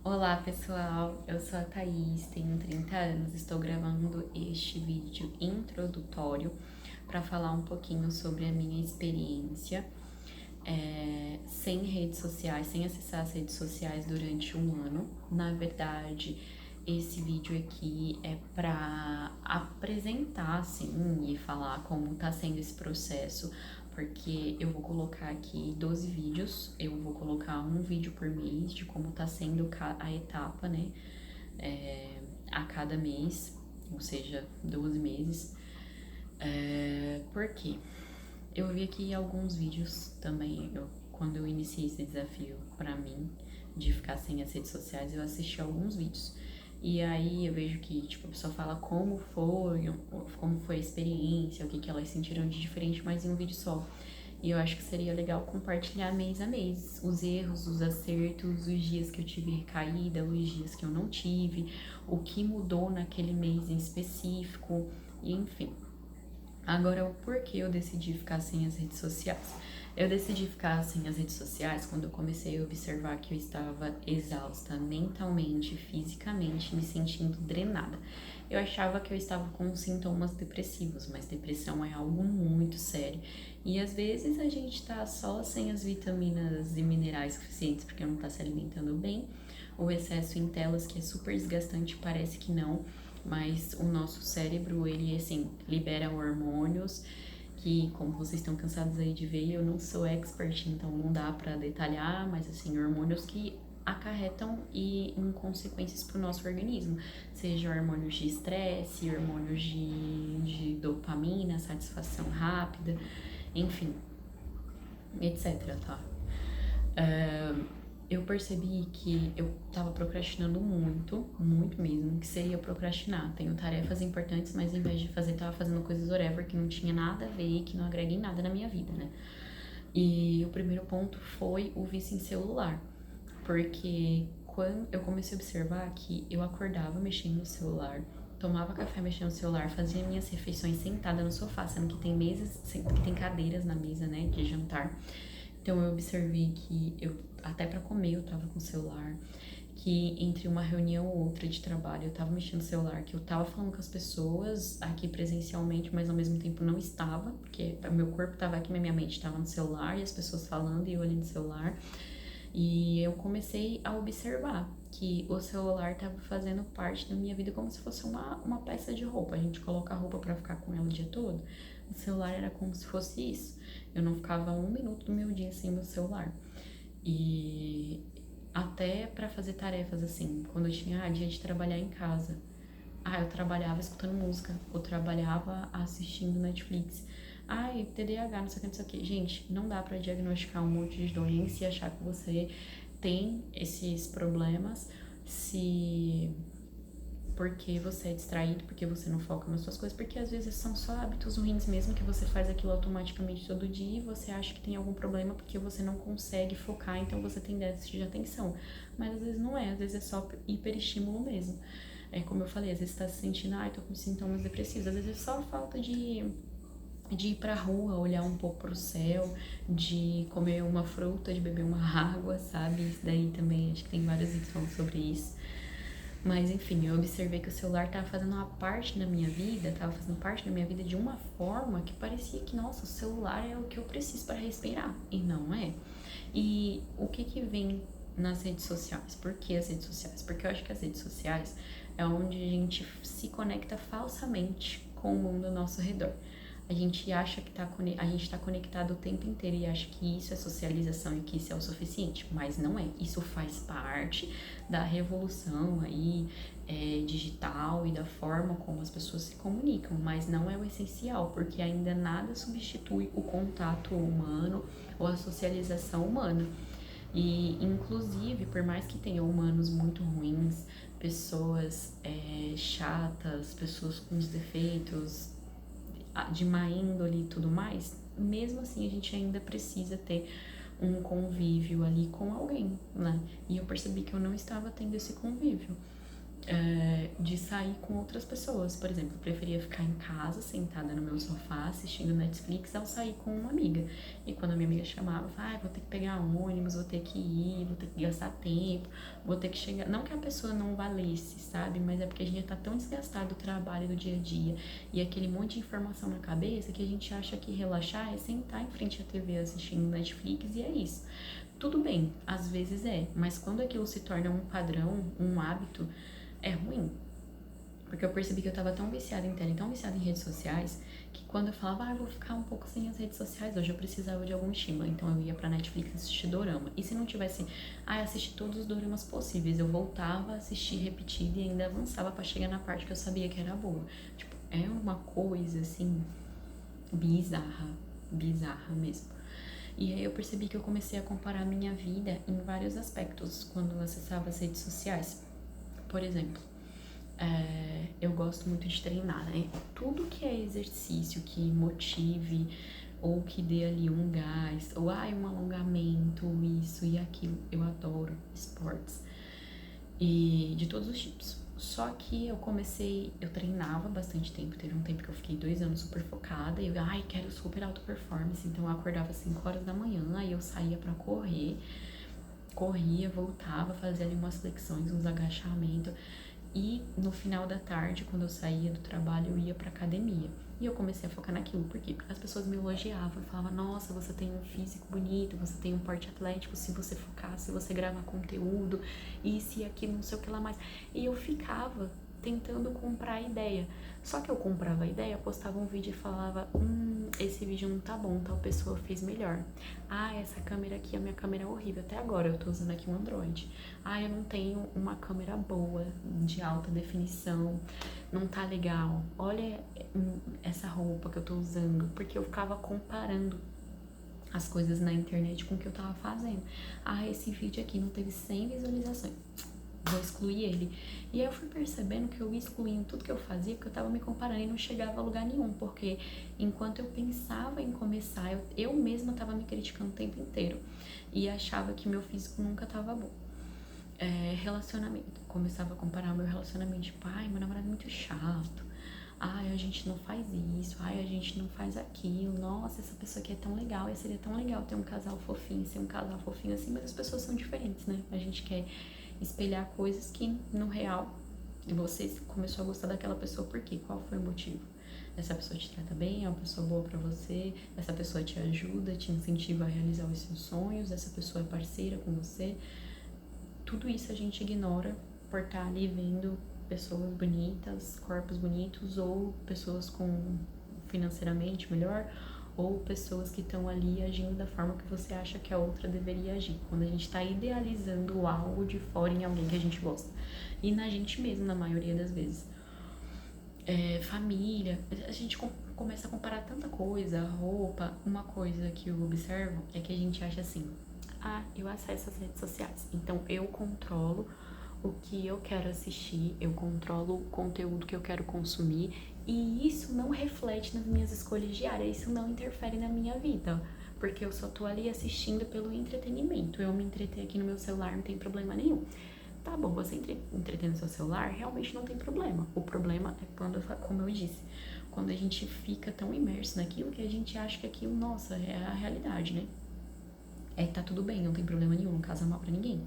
Olá pessoal, eu sou a Thaís, tenho 30 anos, estou gravando este vídeo introdutório para falar um pouquinho sobre a minha experiência sem redes sociais, sem acessar as redes sociais durante um ano. Na verdade, esse vídeo aqui é para apresentar assim e falar como está sendo esse processo, porque eu vou colocar aqui 12 vídeos, eu vou colocar um vídeo por mês de como tá sendo a etapa, né, a cada mês, ou seja, 12 meses. Por quê? Eu vi aqui alguns vídeos também, quando eu iniciei esse desafio pra mim de ficar sem as redes sociais, eu assisti alguns vídeos. E aí eu vejo que, tipo, a pessoa fala como foi a experiência, o que elas sentiram de diferente, mas em um vídeo só. E eu acho que seria legal compartilhar mês a mês os erros, os acertos, os dias que eu tive recaída, os dias que eu não tive, o que mudou naquele mês em específico, e enfim. Agora, o porquê eu decidi ficar sem as redes sociais? Eu decidi ficar sem as redes sociais quando eu comecei a observar que eu estava exausta mentalmente, fisicamente, me sentindo drenada. Eu achava que eu estava com sintomas depressivos, mas depressão é algo muito sério. E às vezes a gente tá só sem as vitaminas e minerais suficientes porque não tá se alimentando bem. O excesso em telas, que é super desgastante, parece que não, mas o nosso cérebro, ele assim, libera hormônios que, como vocês estão cansados aí de ver, eu não sou expert, então não dá pra detalhar, mas assim, hormônios que acarretam e em consequências para o nosso organismo, seja hormônios de estresse, hormônios de dopamina, satisfação rápida, enfim, etc, tá? Eu percebi que eu tava procrastinando muito, muito mesmo, que seria procrastinar. Tenho tarefas importantes, mas em vez de fazer, tava fazendo coisas whatever que não tinha nada a ver e que não agreguem nada na minha vida, né? E o primeiro ponto foi o vício em celular, porque quando eu comecei a observar que eu acordava mexendo no celular, tomava café mexendo no celular, fazia minhas refeições sentada no sofá, sendo que tem mesas, que tem cadeiras na mesa, né, de jantar. Então eu observei que eu até para comer eu tava com o celular, que entre uma reunião ou outra de trabalho eu tava mexendo no celular, que eu tava falando com as pessoas aqui presencialmente, mas ao mesmo tempo não estava, porque o meu corpo tava aqui, mas minha mente tava no celular e as pessoas falando e eu olhando no celular. E eu comecei a observar que o celular estava fazendo parte da minha vida como se fosse uma peça de roupa. A gente coloca a roupa para ficar com ela o dia todo. O celular era como se fosse isso. Eu não ficava um minuto do meu dia sem meu celular. E até para fazer tarefas assim, quando eu tinha dia de trabalhar em casa. Eu trabalhava escutando música, eu trabalhava assistindo Netflix. TDAH, não sei o que, não sei o que. Gente, não dá pra diagnosticar um monte de doença e achar que você tem esses problemas se porque você é distraído, porque você não foca nas suas coisas, porque às vezes são só hábitos ruins mesmo, que você faz aquilo automaticamente todo dia e você acha que tem algum problema porque você não consegue focar, então você tem déficit de atenção. Mas às vezes não é, às vezes é só hiperestímulo mesmo. É como eu falei, às vezes você tá se sentindo, tô com sintomas depressivos, às vezes é só falta de ir pra rua, olhar um pouco pro céu, de comer uma fruta, de beber uma água, sabe? Isso daí também, acho que tem vários vídeos falando sobre isso. Mas enfim, eu observei que o celular tava fazendo uma parte da minha vida, tava fazendo parte da minha vida de uma forma que parecia que, nossa, o celular é o que eu preciso para respirar. E não é. E o que vem nas redes sociais? Por que as redes sociais? Porque eu acho que as redes sociais é onde a gente se conecta falsamente com o mundo ao nosso redor. A gente acha que a gente tá conectado o tempo inteiro e acha que isso é socialização e que isso é o suficiente, mas não é. Isso faz parte da revolução aí digital e da forma como as pessoas se comunicam, mas não é o essencial, porque ainda nada substitui o contato humano ou a socialização humana. E, inclusive, por mais que tenha humanos muito ruins, pessoas chatas, pessoas com os defeitos, de má índole e tudo mais, mesmo assim a gente ainda precisa ter um convívio ali com alguém, né? E eu percebi que eu não estava tendo esse convívio. de sair com outras pessoas. Por exemplo, eu preferia ficar em casa, sentada no meu sofá, assistindo Netflix, ao sair com uma amiga. E quando a minha amiga chamava, eu falava, vou ter que pegar ônibus, vou ter que ir, vou ter que gastar tempo, vou ter que chegar... Não que a pessoa não valesse, sabe? Mas é porque a gente tá tão desgastado do trabalho do dia a dia e aquele monte de informação na cabeça que a gente acha que relaxar é sentar em frente à TV assistindo Netflix e é isso. Tudo bem, às vezes mas quando aquilo se torna um padrão, um hábito, é ruim. Porque eu percebi que eu tava tão viciada em tela e tão viciada em redes sociais que quando eu falava, eu vou ficar um pouco sem as redes sociais, hoje eu precisava de algum estímulo. Então eu ia pra Netflix assistir dorama. E se não tivesse, assistir todos os doramas possíveis, eu voltava a assistir repetido e ainda avançava pra chegar na parte que eu sabia que era boa. Tipo, é uma coisa assim, bizarra mesmo. E aí eu percebi que eu comecei a comparar minha vida em vários aspectos quando eu acessava as redes sociais. Por exemplo, eu gosto muito de treinar, né? Tudo que é exercício que motive ou que dê ali um gás, ou um alongamento, isso e aquilo. Eu adoro esportes e de todos os tipos. Só que eu treinava bastante tempo, teve um tempo que eu fiquei 2 anos super focada e eu, quero super alta performance, então eu acordava às 5 horas da manhã, aí eu saía pra corria, voltava, fazia ali umas flexões, uns agachamentos. E no final da tarde, quando eu saía do trabalho, eu ia pra academia. E eu comecei a focar naquilo. Por quê? Porque as pessoas me elogiavam. Falavam, nossa, você tem um físico bonito, você tem um porte atlético, se você focar, se você gravar conteúdo, isso e aquilo, não sei o que lá mais. E eu ficava tentando comprar a ideia. Só que eu comprava a ideia, postava um vídeo e falava, esse vídeo não tá bom, tal pessoa fez melhor. Essa câmera aqui, a minha câmera é horrível. Até agora eu tô usando aqui um Android. Eu não tenho uma câmera boa, de alta definição, não tá legal. Olha essa roupa que eu tô usando, porque eu ficava comparando as coisas na internet com o que eu tava fazendo. Esse vídeo aqui não teve 100 visualizações, vou excluir ele. E aí eu fui percebendo que eu ia excluindo tudo que eu fazia, porque eu tava me comparando e não chegava a lugar nenhum, porque enquanto eu pensava em começar, eu mesma tava me criticando o tempo inteiro e achava que meu físico nunca tava bom. Relacionamento, começava a comparar o meu relacionamento, tipo, meu namorado é muito chato, a gente não faz isso, a gente não faz aquilo, nossa, essa pessoa aqui é tão legal, e seria tão legal ter um casal fofinho, ser um casal fofinho assim, mas as pessoas são diferentes, né? A gente quer espelhar coisas que, no real, você começou a gostar daquela pessoa por quê? Qual foi o motivo? Essa pessoa te trata bem, é uma pessoa boa pra você, essa pessoa te ajuda, te incentiva a realizar os seus sonhos, essa pessoa é parceira com você. Tudo isso a gente ignora por estar ali vendo pessoas bonitas, corpos bonitos, ou pessoas com financeiramente melhor, ou pessoas que estão ali agindo da forma que você acha que a outra deveria agir. Quando a gente está idealizando algo de fora em alguém que a gente gosta. E na gente mesmo, na maioria das vezes. Família, a gente começa a comparar tanta coisa, roupa. Uma coisa que eu observo é que a gente acha assim, eu acesso as redes sociais, então eu controlo o que eu quero assistir, eu controlo o conteúdo que eu quero consumir e isso não reflete nas minhas escolhas diárias, isso não interfere na minha vida, porque eu só tô ali assistindo pelo entretenimento. Eu me entreter aqui no meu celular não tem problema nenhum. Tá bom, você entreter no seu celular realmente não tem problema. O problema é quando, como eu disse, quando a gente fica tão imerso naquilo que a gente acha que aquilo, nossa, é a realidade, né? Tá tudo bem, não tem problema nenhum, não causa mal pra ninguém.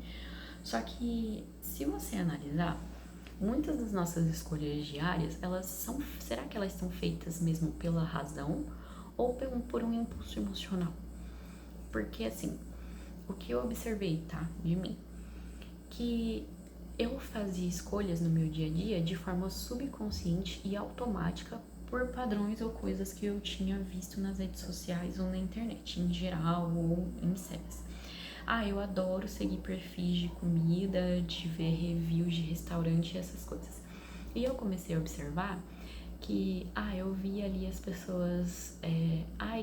Só que, se você analisar, muitas das nossas escolhas diárias, será que elas são feitas mesmo pela razão ou por um impulso emocional? Porque, assim, o que eu observei, de mim, que eu fazia escolhas no meu dia a dia de forma subconsciente e automática por padrões ou coisas que eu tinha visto nas redes sociais ou na internet, em geral, ou em séries. Eu adoro seguir perfis de comida, de ver reviews de restaurante e essas coisas. E eu comecei a observar que, eu via ali as pessoas,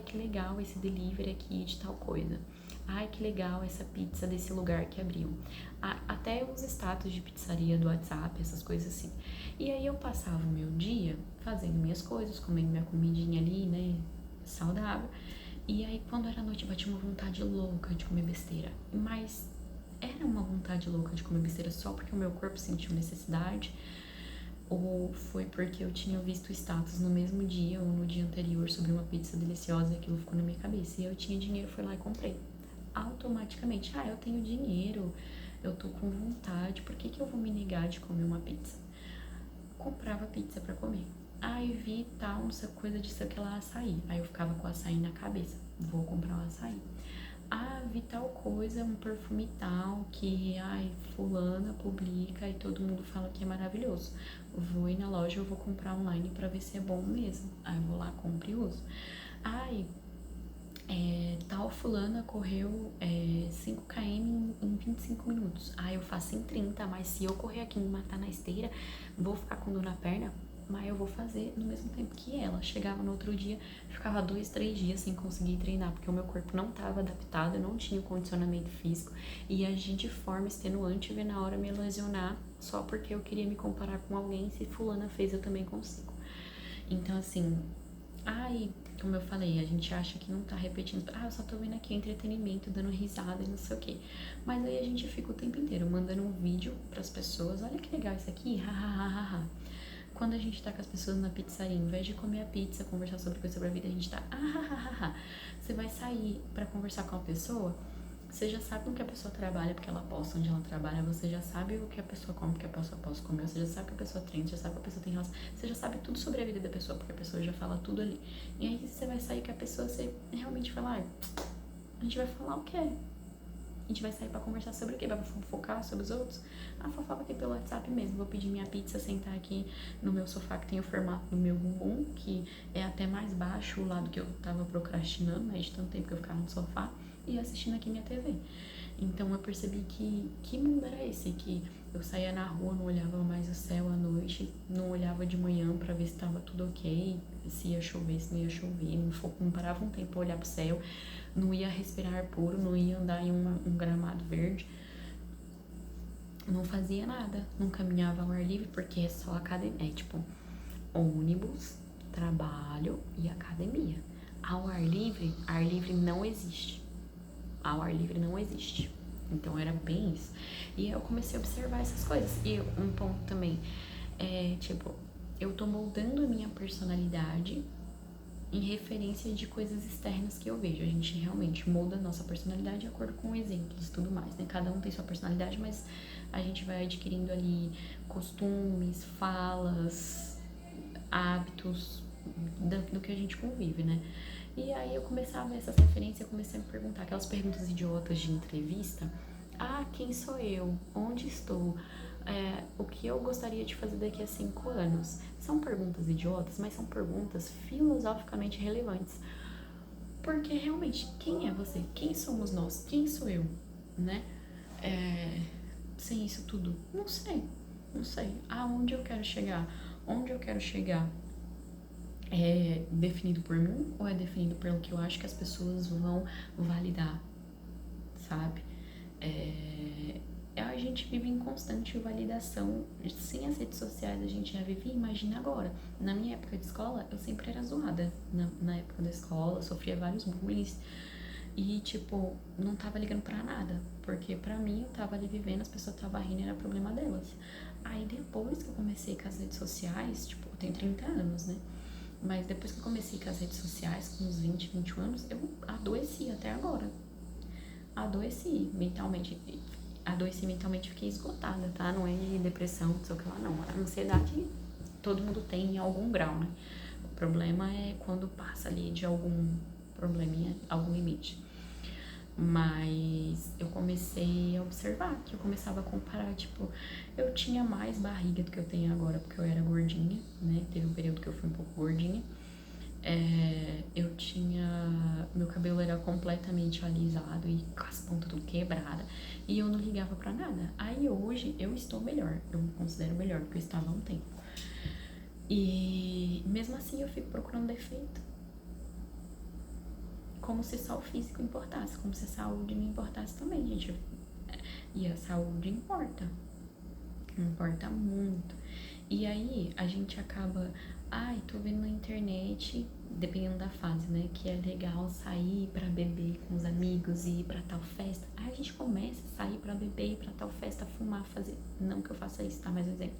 que legal esse delivery aqui de tal coisa. Que legal essa pizza desse lugar que abriu. Até os status de pizzaria do WhatsApp, essas coisas assim. E aí eu passava o meu dia fazendo minhas coisas, comendo minha comidinha ali, né, saudável. E aí quando era noite batia uma vontade louca de comer besteira. Mas era uma vontade louca de comer besteira só porque o meu corpo sentiu necessidade, ou foi porque eu tinha visto status no mesmo dia ou no dia anterior sobre uma pizza deliciosa e aquilo ficou na minha cabeça. E eu tinha dinheiro, fui lá e comprei. Automaticamente, eu tenho dinheiro, eu tô com vontade, por que que eu vou me negar de comer uma pizza? Comprava pizza pra comer. Aí vi tal, não sei, coisa de sei que lá, açaí. Aí eu ficava com o açaí na cabeça, vou comprar um açaí. Vi tal coisa, um perfume tal, que, fulana publica e todo mundo fala que é maravilhoso. Vou ir na loja, eu vou comprar online pra ver se é bom mesmo. Aí eu vou lá, compro e uso. Tal fulana correu 5 km em 25 minutos. Eu faço em 30, mas se eu correr aqui e me matar na esteira, vou ficar com dor na perna, mas eu vou fazer no mesmo tempo que ela. Chegava no outro dia, ficava 2, 3 dias sem conseguir treinar, porque o meu corpo não estava adaptado, eu não tinha o condicionamento físico, e agir de forma extenuante ver na hora me lesionar, só porque eu queria me comparar com alguém, se fulana fez, eu também consigo. Então, assim, como eu falei, a gente acha que não tá repetindo. Eu só tô vendo aqui entretenimento, dando risada e não sei o quê. Mas aí a gente fica o tempo inteiro mandando um vídeo pras pessoas. Olha que legal isso aqui, hahaha. Quando a gente tá com as pessoas na pizzaria, em vez de comer a pizza, conversar sobre coisa sobre a vida, a gente tá Você vai sair pra conversar com a pessoa, você já sabe o que a pessoa trabalha, porque ela posta onde ela trabalha, você já sabe o que a pessoa come, porque a pessoa possa comer, você já sabe o que a pessoa treina, você já sabe o que a pessoa tem relação, você já sabe tudo sobre a vida da pessoa, porque a pessoa já fala tudo ali. E aí você vai sair com a pessoa, você realmente fala, a gente vai falar o quê? A gente vai sair pra conversar sobre o quê? Vai fofocar sobre os outros? Fofoca aqui pelo WhatsApp mesmo. Vou pedir minha pizza, sentar aqui no meu sofá, que tem o formato do meu bumbum, que é até mais baixo o lado que eu tava procrastinando, mas de tanto tempo que eu ficava no sofá, e assistindo aqui minha TV. Então eu percebi que mundo era esse, que eu saía na rua, não olhava mais o céu à noite, não olhava de manhã pra ver se tava tudo ok, se ia chover, se não ia chover, não parava um tempo pra olhar pro céu, não ia respirar ar puro, não ia andar em um gramado verde, não fazia nada, não caminhava ao ar livre, porque é só academia, é tipo ônibus, trabalho e academia. Ao ar livre não existe. Ao ar livre não existe. Então era bem isso. E eu comecei a observar essas coisas. E um ponto também é, tipo, eu tô moldando a minha personalidade em referência de coisas externas que eu vejo. A gente realmente molda a nossa personalidade de acordo com exemplos e tudo mais, né? Cada um tem sua personalidade, mas a gente vai adquirindo ali costumes, falas, hábitos do que a gente convive, né? E aí eu começava a ver essas referências, eu comecei a me perguntar aquelas perguntas idiotas de entrevista. Quem sou eu? Onde estou? O que eu gostaria de fazer daqui a 5 anos? São perguntas idiotas, mas são perguntas filosoficamente relevantes. Porque realmente, quem é você? Quem somos nós? Quem sou eu? Né? Sem isso tudo? Não sei. Aonde eu quero chegar? Onde eu quero chegar? É definido por mim ou é definido pelo que eu acho que as pessoas vão validar, sabe? A gente vive em constante validação. Sem as redes sociais a gente já vivia, imagina agora. Na minha época de escola, eu sempre era zoada. Na época da escola, eu sofria vários bullying. E, tipo, não tava ligando pra nada. Porque pra mim, eu tava ali vivendo, as pessoas estavam rindo, era problema delas. Aí depois que eu comecei com as redes sociais, tipo, eu tenho 30 anos, né? Mas depois que eu comecei com as redes sociais, com uns 20, 21 anos, eu adoeci até agora. Adoeci mentalmente, fiquei esgotada, tá? Não é de depressão, não sei o que lá, não. A ansiedade todo mundo tem em algum grau, né? O problema é quando passa ali de algum probleminha, algum limite. Mas eu comecei a observar, que eu começava a comparar, tipo, eu tinha mais barriga do que eu tenho agora, porque eu era gordinha, né? Teve um período que eu fui um pouco gordinha. Eu tinha... Meu cabelo era completamente alisado e com as pontas tudo quebrada. E eu não ligava pra nada. Aí hoje eu estou melhor. Eu me considero melhor do que eu estava há um tempo. E mesmo assim eu fico procurando defeito. Como se só o físico importasse. Como se a saúde não importasse também, gente. E a saúde importa. Importa muito. E aí a gente acaba, tô vendo na internet, dependendo da fase, né, que é legal sair pra beber com os amigos e ir pra tal festa. Aí a gente começa a sair pra beber, ir pra tal festa, fumar, fazer, não que eu faça isso, tá, mas um exemplo,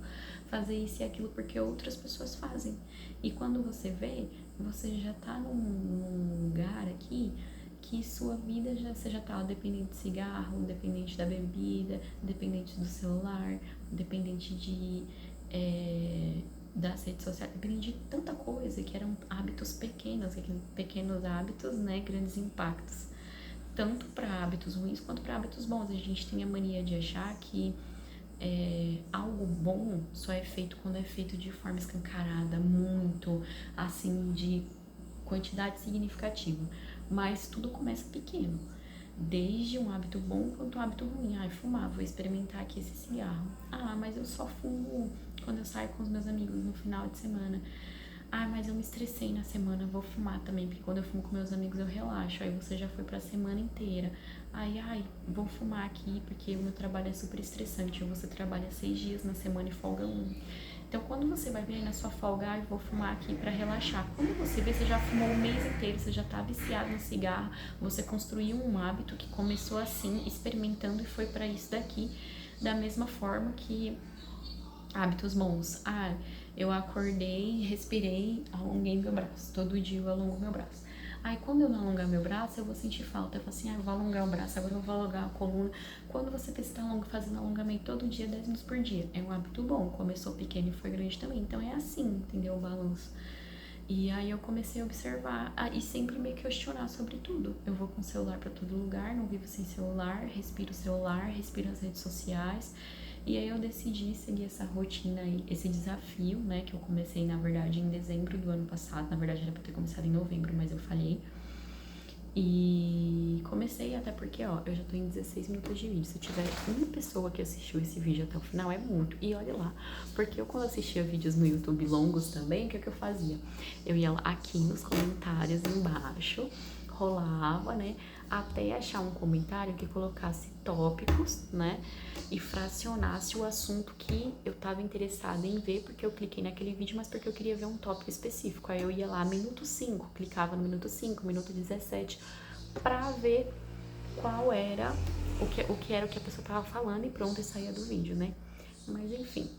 fazer isso e aquilo porque outras pessoas fazem. E quando você vê, você já tá num lugar aqui que sua vida você já tá dependente de cigarro, dependente da bebida, dependente do celular, dependente das redes sociais, dependente de tanta coisa que eram hábitos pequenos, aqueles pequenos hábitos, né, grandes impactos, tanto para hábitos ruins quanto para hábitos bons. A gente tem a mania de achar que algo bom só é feito quando é feito de forma escancarada, muito, assim, de quantidade significativa. Mas tudo começa pequeno. Desde um hábito bom quanto um hábito ruim. Fumar, vou experimentar aqui esse cigarro. Mas eu só fumo quando eu saio com os meus amigos no final de semana. Mas eu me estressei na semana, vou fumar também, porque quando eu fumo com meus amigos eu relaxo. Aí você já foi pra semana inteira. Vou fumar aqui porque o meu trabalho é super estressante. Você trabalha 6 dias na semana e folga 1. Então, quando você vai ver na sua folga, vou fumar aqui pra relaxar. Quando você vê, você já fumou o mês inteiro, você já tá viciado no cigarro, você construiu um hábito que começou assim, experimentando e foi pra isso daqui. Da mesma forma que hábitos bons. Eu acordei, respirei, alonguei meu braço. Todo dia eu alongo meu braço. Quando eu não alongar meu braço, eu vou sentir falta. Eu falo assim, eu vou alongar o braço, agora eu vou alongar a coluna. Quando você está fazendo alongamento todo dia, 10 minutos por dia, é um hábito bom. Começou pequeno e foi grande também. Então é assim, entendeu? O balanço. E aí eu comecei a observar e sempre me questionar sobre tudo. Eu vou com o celular pra todo lugar, não vivo sem celular, respiro o celular, respiro as redes sociais. E aí eu decidi seguir essa rotina aí, esse desafio, né, que eu comecei, na verdade, em dezembro do ano passado. Na verdade, era pra ter começado em novembro, mas eu falhei. E comecei até porque, eu já tô em 16 minutos de vídeo. Se tiver uma pessoa que assistiu esse vídeo até o final, é muito. E olha lá, porque eu quando assistia vídeos no YouTube longos também, o que eu fazia? Eu ia lá aqui nos comentários embaixo, rolava, né, até achar um comentário que colocasse tópicos, né, e fracionasse o assunto que eu tava interessada em ver, porque eu cliquei naquele vídeo, mas porque eu queria ver um tópico específico. Aí eu ia lá, minuto 5, clicava no minuto 5, minuto 17, pra ver qual era o que era o que a pessoa tava falando e pronto, e saía do vídeo, né. Mas enfim,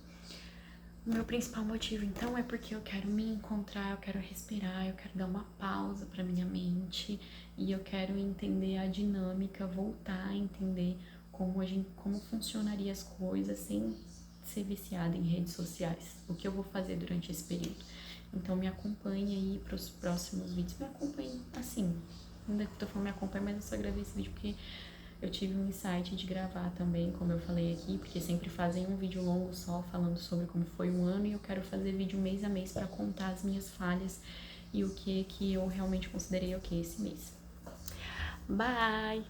o meu principal motivo, então, é porque eu quero me encontrar, eu quero respirar, eu quero dar uma pausa pra minha mente e eu quero entender a dinâmica, voltar a entender como funcionaria as coisas sem ser viciada em redes sociais. O que eu vou fazer durante esse período. Então, me acompanhe aí pros próximos vídeos. Me acompanhe, assim, ainda tô falando me acompanhe, mas eu só gravei esse vídeo porque eu tive um insight de gravar também, como eu falei aqui, porque sempre fazem um vídeo longo só falando sobre como foi o ano e eu quero fazer vídeo mês a mês para contar as minhas falhas e o que eu realmente considerei esse mês. Bye!